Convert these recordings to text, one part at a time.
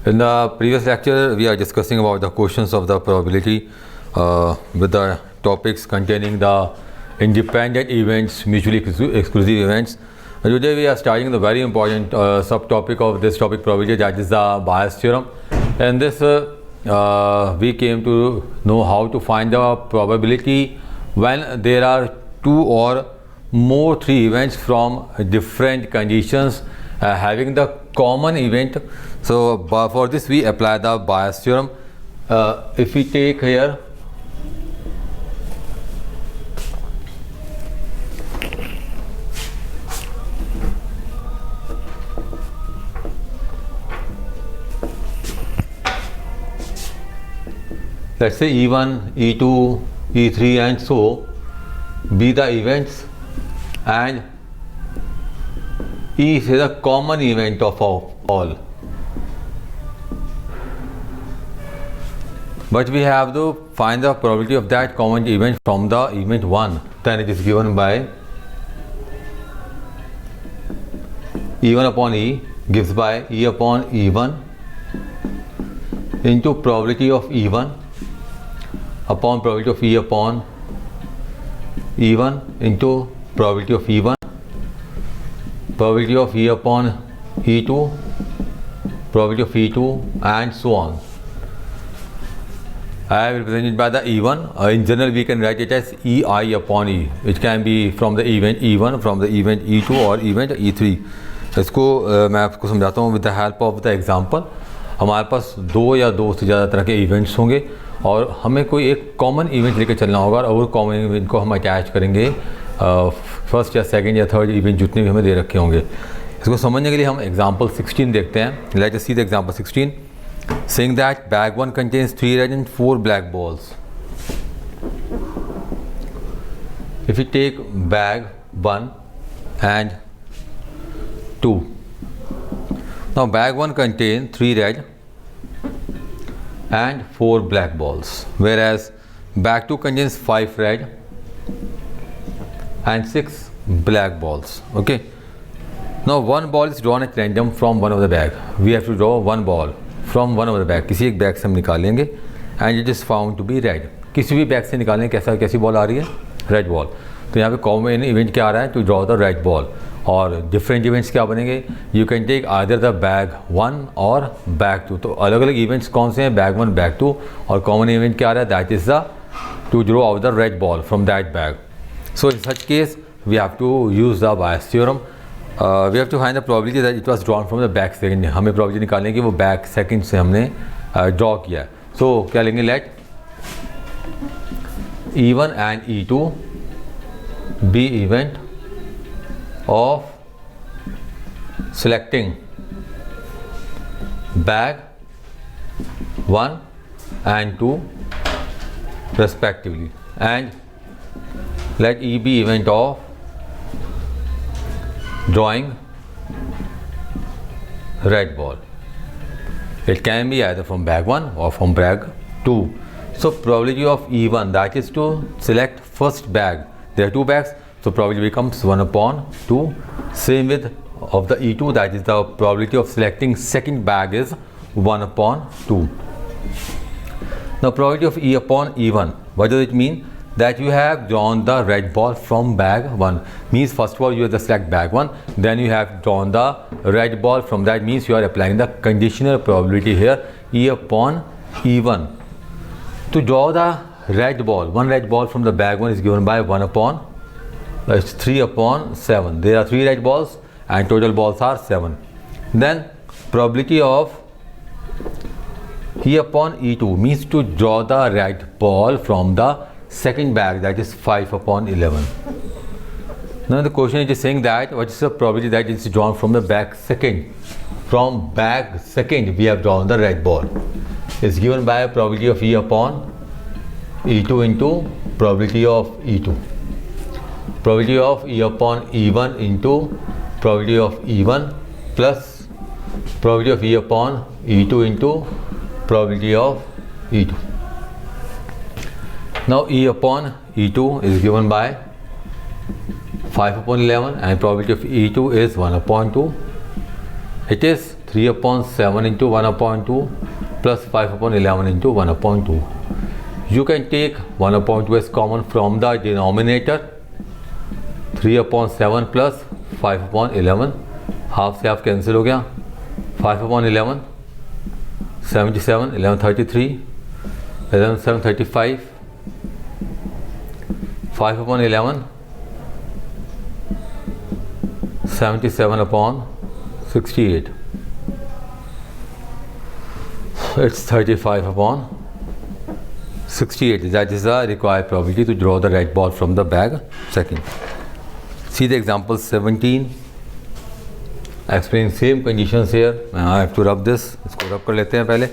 In the previous lecture, we are discussing about the questions of the probability with the topics containing the independent events, mutually exclusive events. And today we are starting the very important subtopic of this topic probability, that is the Bayes theorem. And this we came to know how to find the probability when there are two or more three events from different conditions having the common event. So for this we apply the Bayes theorem. If we take here let's say E1, E2, E3 and so be the events, and E is a common event of all. But we have to find the probability of that common event from the event 1. Then it is given by E1 upon E gives by E upon E1 into probability of E1 upon probability of E upon E1 into probability of E1, probability of E upon E2, probability of E2 and so on. I will present it by the E1. In general we can write it as EI upon E. It can be from the event E1, from the event E2 or event E3. इसको मैं आपको समझाता हूँ with the help of the example. हमारे पास दो या दो से ज़्यादा तरह के इवेंट्स होंगे और हमें कोई एक कॉमन इवेंट लेकर चलना होगा और वो कॉमन इवेंट को हम अटैच करेंगे फर्स्ट या सेकंड या थर्ड इवेंट जितने भी हमें दे रखे होंगे. इसको समझने के लिए हम एग्जांपल 16 देखते हैं. Let us see the example 16 saying that bag 1 contains 3 red and 4 black balls. If we take bag 1 and 2, now bag 1 contains 3 red and 4 black balls, whereas bag 2 contains 5 red and 6 black balls. Okay, now one ball is drawn at random from one of the bag. We have to draw one ball from one of the bag. किसी एक bag से हम निकालेंगे and it is found to be red. किसी भी bag से निकालें कैसी बॉल आ रही है, रेड बॉल. तो यहाँ पे कॉमन इवेंट क्या आ रहा है, to draw the red ball. और डिफरेंट इवेंट्स क्या बनेंगे, you can take either the bag 1 और बैग 2. तो अलग अलग इवेंट्स कौन से हैं, बैग 1 बैग 2, और कॉमन इवेंट क्या आ रहा है, that is the to draw out the red ball from that bag. So in such case we have to use the Bayes theorem. We have to find the probability that it was drawn from the bag second. हमें probability निकालने की वो back second से हमने draw किया है. So क्या लेंगे, let E1 and E2 be event of selecting bag 1 and 2 respectively, and let E be event of drawing red ball. It can be either from bag 1 or from bag 2. So probability of E1, that is to select first bag. There are two bags, so probability becomes 1 upon 2. Same with of the E2, that is the probability of selecting second bag is 1 upon 2. Now probability of E upon E1, what does it mean? That you have drawn the red ball from bag 1. Means first of all you have to select bag 1, then you have drawn the red ball. From that means you are applying the conditional probability here, E upon E1. To draw the red ball, one red ball from the bag 1 is given by 1 upon 3 upon 7. There are 3 red balls and total balls are 7. Then probability of E upon E2 means to draw the red ball from the second bag, that is 5 upon 11. Now the question is saying that what is the probability that it is drawn from the bag second. From bag second we have drawn the red ball. It's given by a probability of E upon E2 into probability of E2. Probability of E upon E1 into probability of E1 plus probability of E upon E2 into probability of E2. Now E upon E2 is given by 5 upon 11 and probability of E2 is 1 upon 2. It is 3/7 into 1/2 plus 5/11 into 1/2. You can take 1/2 as common from the denominator. 3/7 plus 5/11, half से half cancel हो गया. 5/11 77, 11 33, 11 7 35, 5/11 77/68. It's 35/68. That is the required probability to draw the red ball from the bag. Second, see the example 17. I explain same conditions here. I have to rub this. इसको rub कर लेते हैं पहले.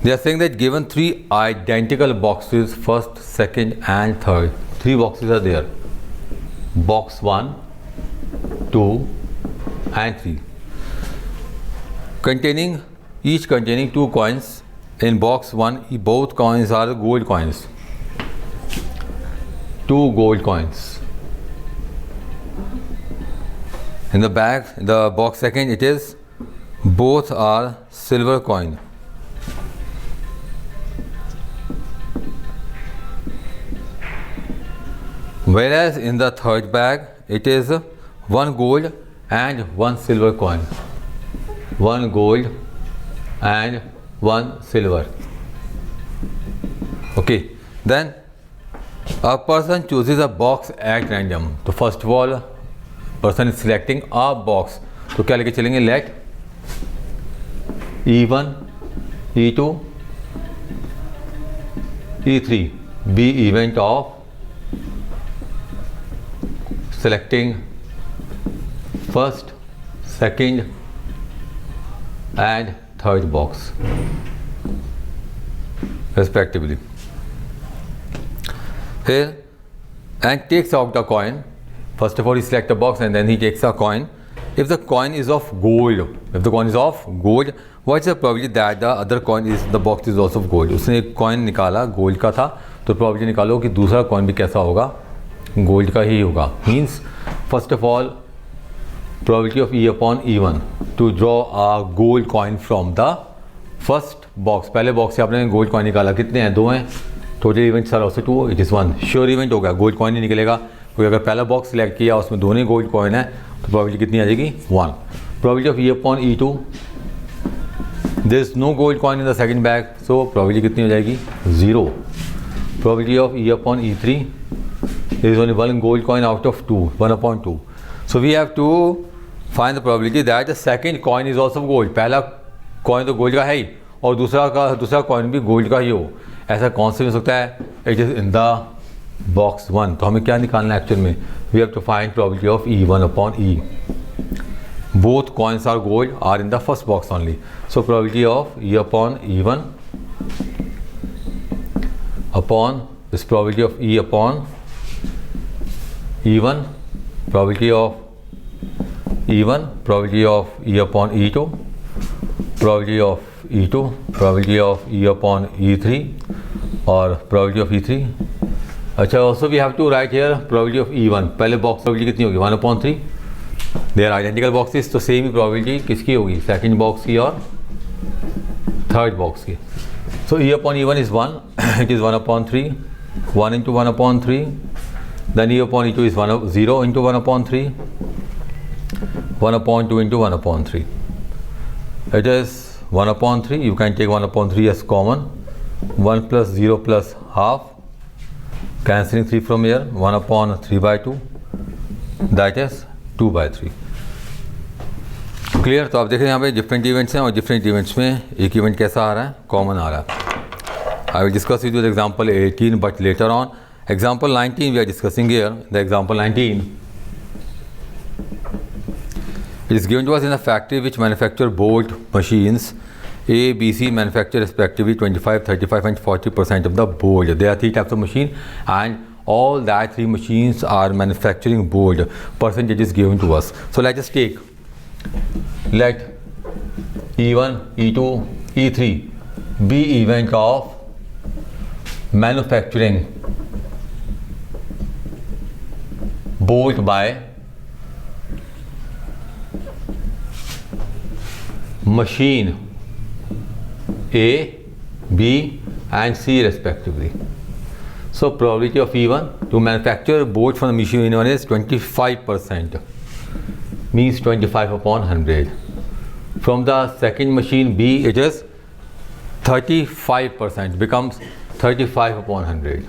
They are saying that given 3 identical boxes, first, second and third, 3 boxes are there. Box 1, 2 and 3. Each containing 2 coins. In box 1, both coins are gold coins. 2 gold coins. In the bag, the box second, it is both are silver coin. Whereas in the third bag, it is 1 gold and 1 silver coin. 1 gold and 1 silver. Okay, then a person chooses a box at random. So first of all, person is selecting a box. तो क्या लेके चलेंगे? Let E1, E2, E3 be event of selecting first, second and third box respectively. Here, and takes out the coin. First of all, he selects a box and then he takes a coin. If the coin is of gold, what is the probability that the other coin is, the box is also of gold? उसने एक coin निकाला, gold का था, तो probability निकालो कि दूसरा coin भी कैसा होगा, गोल्ड का ही होगा. Means first of all probability of E/E1 to draw a gold coin from the first box. पहले बॉक्स से आपने गोल्ड कॉइन निकाला, कितने हैं? 2 हैं. Total events are also 2. It is 1 sure event हो गया, गोल्ड कॉइन ही निकलेगा. क्योंकि अगर पहला बॉक्स सिलेक्ट किया उसमें दोनों ही गोल्ड कॉइन है तो प्रोबेबिलिटी कितनी आ जाएगी? 1. Probability of E/E2, there is no gold coin in the second bag, so probability कितनी हो जाएगी? 0. Probability of E/E3, there is only 1 gold coin out of 2, 1/2. So we have to find the probability that the second coin is also gold. पहला coin तो gold का है ही और दूसरा coin भी gold का ही हो. ऐसा कौन से हो सकता है? It is in the box 1. तो हमें क्या निकालना है एक्चुअल में? We have to find probability of E1/E. Both coins are gold are in the first box only. So probability of E/E1 upon this probability of E/E1, probability of E1, probability of E/E2, probability of E2, probability of E/E3 और probability of E3. अच्छा, also we have to write here probability of E1. पहले box probability कितनी होगी? 1/3. They are identical boxes, तो same ही probability किसकी होगी? Second box की और थर्ड बॉक्स की. सो E/E1 is 1. It is 1/3. 1 into 1/3. Then E/E2 is 0 into 1/3, 1/2 into 1/3. It is 1/3. You can take 1/3 as common. 1 plus 0 plus half. Cancelling 3 from here. 1/3/2. That is 2/3. Clear? तो आप देखें यहाँ पे डिफरेंट इवेंट्स हैं और डिफरेंट इवेंट्स में एक इवेंट कैसा आ रहा है? कॉमन आ रहा है. I will discuss with example 18 but later on. Example 19 we are discussing here. The example 19, it is given to us in a factory which manufacture bolt machines. A, B, C manufacture respectively 25, 35 and 40% of the board. There are 3 types of machine and all that 3 machines are manufacturing board. Percentage is given to us. So let us take, let E1, E2, E3 be event of manufacturing board by machine A, B and C respectively. So probability of E1 to manufacture board from the machine E1 is 25%, means 25 upon 100. From the second machine B it is 35%, becomes 35 upon 100.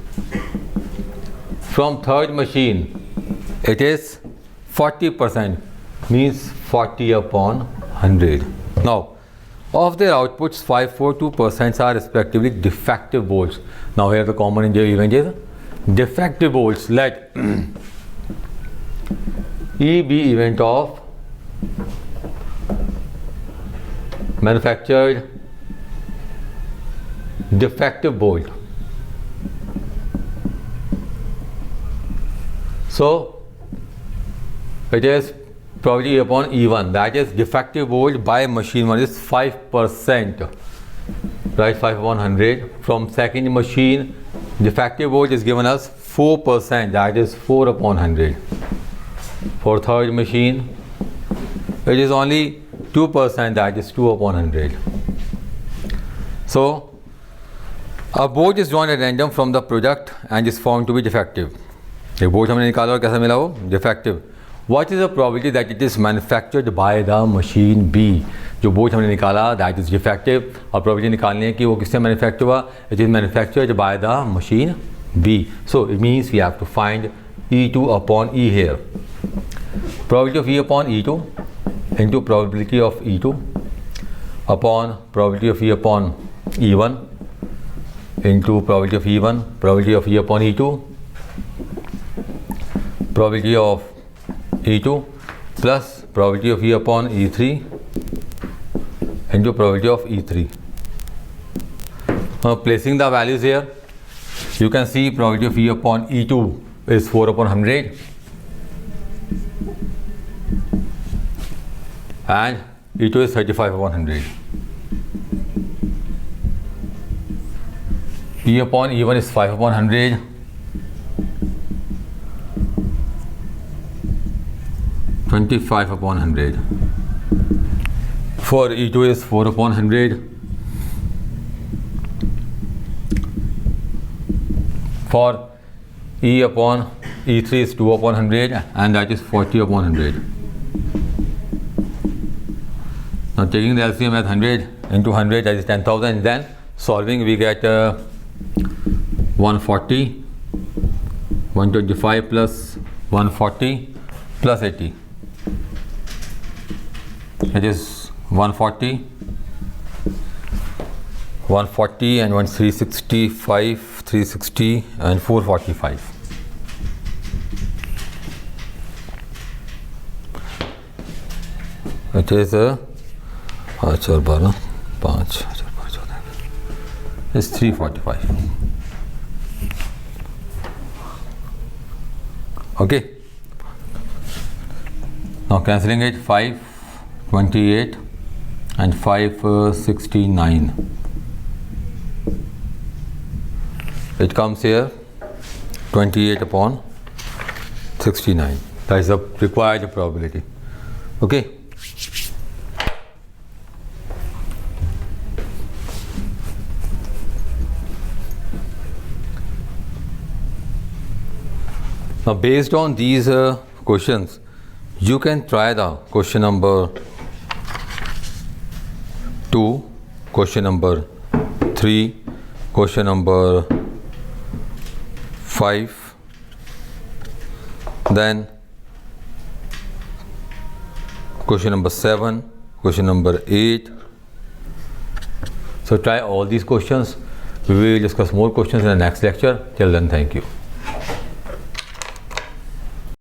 From third machine it is 40%, means 40 upon 100. Now of their outputs 542% are respectively defective bolts. Now here the common event is defective bolts. Let E be event of manufactured defective bolt. So it is probability upon E1, that is defective bolt by machine 1 is 5%, right, 5 upon 100. From second machine defective bolt is given as 4%, that is 4 upon 100. For third machine it is only 2%, that is 2 upon 100. So a bolt is drawn at random from the product and is found to be defective. एक bolt हमने निकाला और कैसा मिला वो defective. What is the probability that it is manufactured by the machine B? जो bolt हमने निकाला that is defective और probability निकालनी है कि वो किससे manufactured हुआ. It is manufactured by the machine B. So it means we have to find E2 upon E here. Probability of E upon E2 into probability of E2 upon probability of E upon E1 into probability of E1, probability of E upon E2, probability of E2 plus probability of E upon E3 into probability of E3. Now placing the values here, you can see probability of E upon E2 is 4 upon 100 and E2 is 35 upon 100. E upon E1 is 5 upon 100. (25 upon 100). For E2 is 4 upon 100. For E upon E3 is 2 upon 100 and that is 40 upon 100. Now taking the LCM as 100 into 100, that is 10,000, then solving we get 140, 125 plus 140 plus 80. It is 140 and 365, 360 and 445. It is a 345. Okay. Now cancelling it, 528 and 569. It comes here 28 upon 69. That is the required probability. Okay. Now based on these questions, you can try the question number 2, question number 3, question number 5, then question number 7, question number 8. So try all these questions. We will discuss more questions in the next lecture. Till then, thank you.